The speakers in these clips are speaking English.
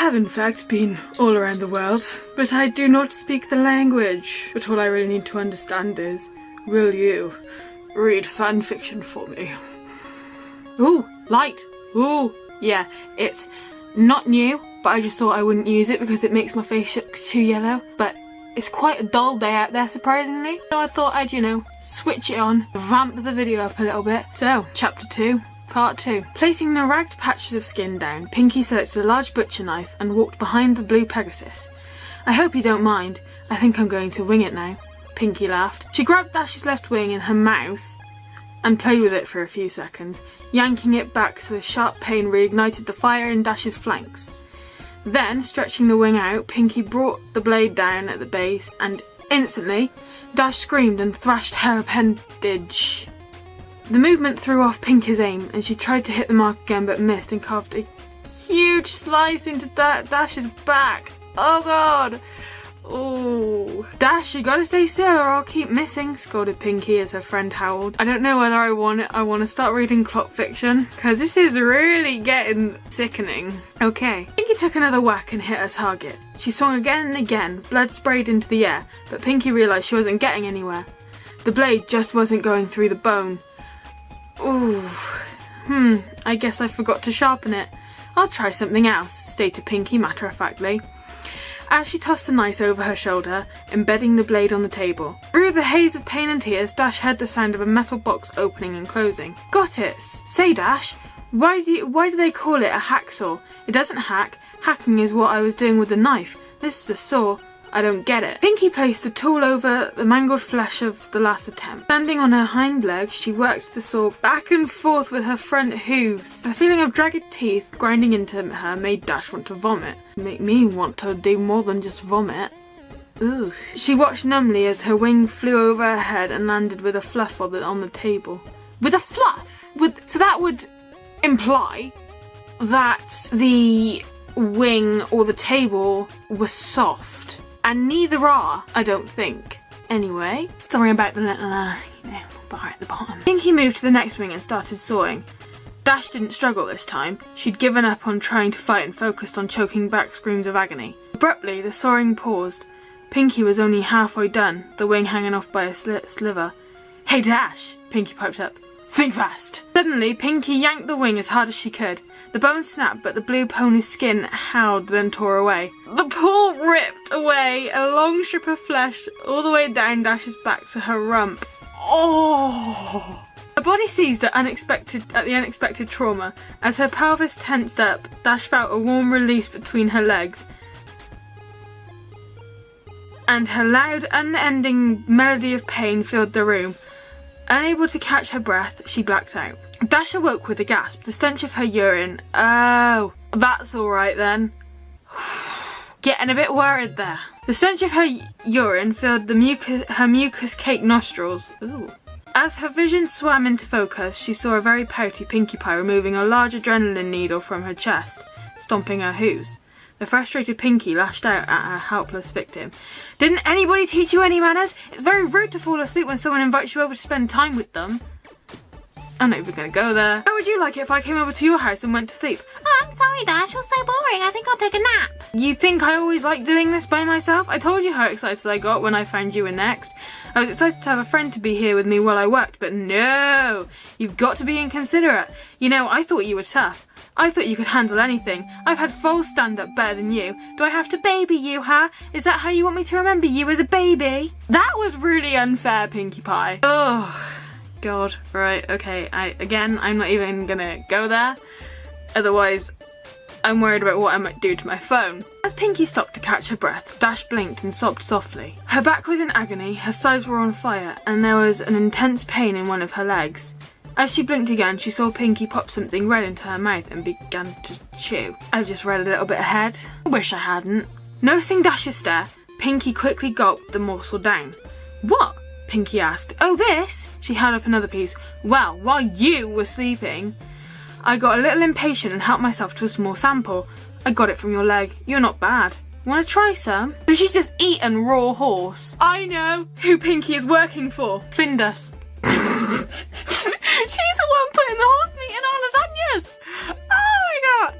have in fact been all around the world, but I do not speak the language. But all I really need to understand is, will you read fanfiction for me? Ooh, light. Ooh, yeah, it's not new, but I just thought I wouldn't use it because it makes my face look too yellow. But it's quite a dull day out there, surprisingly. So I thought I'd, switch it on, vamp the video up a little bit. So, chapter 2. Part 2. Placing the ragged patches of skin down, Pinky selected a large butcher knife and walked behind the blue Pegasus. I hope you don't mind. I think I'm going to wing it now. Pinky laughed. She grabbed Dash's left wing in her mouth and played with it for a few seconds, yanking it back so the sharp pain reignited the fire in Dash's flanks. Then, stretching the wing out, Pinky brought the blade down at the base and instantly, Dash screamed and thrashed her appendage. The movement threw off Pinky's aim, and she tried to hit the mark again but missed and carved a huge slice into Dash's back. Oh god! Oh. Dash, you gotta stay still or I'll keep missing, scolded Pinky as her friend howled. I don't know whether I want to start reading Cupcakes, because this is really getting sickening. Okay. Pinky took another whack and hit her target. She swung again and again, blood sprayed into the air, but Pinky realised she wasn't getting anywhere. The blade just wasn't going through the bone. Ooh, I guess I forgot to sharpen it. I'll try something else, stated Pinky matter-of-factly. As she tossed the knife over her shoulder, embedding the blade on the table. Through the haze of pain and tears, Dash heard the sound of a metal box opening and closing. Got it! Say, Dash, why do they call it a hacksaw? It doesn't hack. Hacking is what I was doing with the knife. This is a saw. I don't get it. Pinky placed the tool over the mangled flesh of the last attempt. Standing on her hind legs, she worked the saw back and forth with her front hooves. The feeling of jagged teeth grinding into her made Dash want to vomit. Make me want to do more than just vomit. Ugh. She watched numbly as her wing flew over her head and landed with a fluff on the table. With a fluff? So that would imply that the wing or the table was soft. And neither are, I don't think. Anyway, sorry about the little, bar at the bottom. Pinky moved to the next wing and started sawing. Dash didn't struggle this time. She'd given up on trying to fight and focused on choking back screams of agony. Abruptly, the sawing paused. Pinky was only halfway done, the wing hanging off by a sliver. Hey Dash, Pinky piped up. Think fast. Suddenly, Pinky yanked the wing as hard as she could. The bone snapped, but the blue pony's skin howled, then tore away. The pull ripped away a long strip of flesh all the way down Dash's back to her rump. Oh! Her body seized at the unexpected trauma. As her pelvis tensed up, Dash felt a warm release between her legs. And her loud, unending melody of pain filled the room. Unable to catch her breath, she blacked out. Dash awoke with a gasp, the stench of her urine. Oh, that's alright then. Getting a bit worried there. The stench of her urine filled her mucus-caked nostrils. Ooh. As her vision swam into focus, she saw a very pouty Pinkie Pie removing a large adrenaline needle from her chest, stomping her hooves. The frustrated Pinky lashed out at her helpless victim. Didn't anybody teach you any manners? It's very rude to fall asleep when someone invites you over to spend time with them. I'm not even gonna go there. How would you like it if I came over to your house and went to sleep? Oh, I'm sorry, Dash. You're so boring. I think I'll take a nap. You think I always like doing this by myself? I told you how excited I got when I found you were next. I was excited to have a friend to be here with me while I worked, but no! You've got to be inconsiderate. I thought you were tough. I thought you could handle anything. I've had foals stand up better than you. Do I have to baby you, huh? Is that how you want me to remember you, as a baby? That was really unfair, Pinkie Pie. Oh, God. Right, okay. I'm not even gonna go there. Otherwise, I'm worried about what I might do to my phone. As Pinky stopped to catch her breath, Dash blinked and sobbed softly. Her back was in agony, her sides were on fire, and there was an intense pain in one of her legs. As she blinked again, she saw Pinky pop something red into her mouth and began to chew. I've just read a little bit ahead. I wish I hadn't. Noticing Dash's stare, Pinky quickly gulped the morsel down. What? Pinky asked. Oh, this? She held up another piece. Well, while you were sleeping, I got a little impatient and helped myself to a small sample. I got it from your leg. You're not bad. Want to try some? So she's just eaten raw horse. I know who Pinky is working for. Findus. She's the one putting the horse meat in our lasagnas. Oh my god.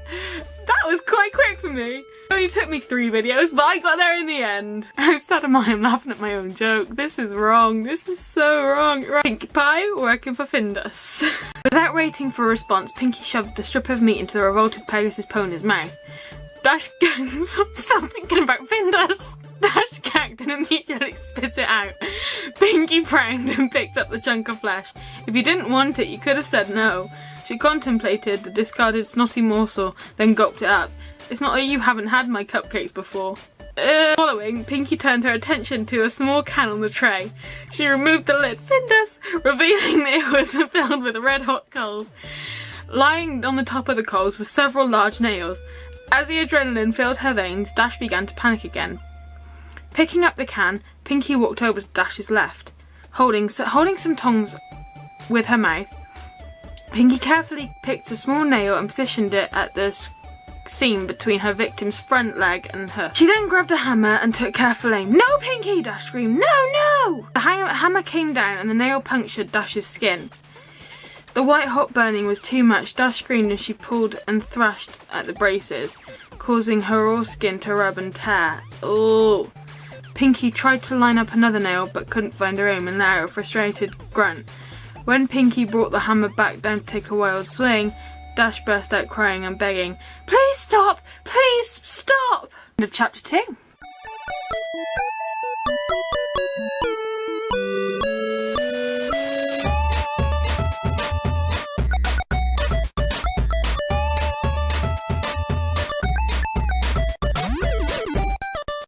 That was quite quick for me. only took me 3 videos, but I got there in the end. I'm sad am I, I'm laughing at my own joke. This is wrong. This is so wrong. Right. Pinkie Pie working for Findus. Without waiting for a response, Pinkie shoved the strip of meat into the revolted Pegasus pony's mouth. Dash gagged. I'm still thinking about Findus. Dash gagged and immediately spit it out. Pinkie frowned and picked up the chunk of flesh. If you didn't want it, you could have said no. She contemplated the discarded snotty morsel, then gulped it up. It's not that you haven't had my cupcakes before. Following, Pinkie turned her attention to a small can on the tray. She removed the lid, Findus, revealing that it was filled with red-hot coals. Lying on the top of the coals were several large nails. As the adrenaline filled her veins, Dash began to panic again. Picking up the can, Pinkie walked over to Dash's left. Holding some tongs with her mouth, Pinkie carefully picked a small nail and positioned it at the seam between her victim's front leg and her. She then grabbed a hammer and took careful aim. No, Pinkie! Dash screamed. No, no! The hammer came down and the nail punctured Dash's skin. The white-hot burning was too much. Dash screamed as she pulled and thrashed at the braces, causing her raw skin to rub and tear. Oh! Pinkie tried to line up another nail but couldn't find her aim and let out a frustrated grunt. When Pinkie brought the hammer back down to take a wild swing, Dash burst out crying and begging, "Please stop! Please stop!" End of chapter 2.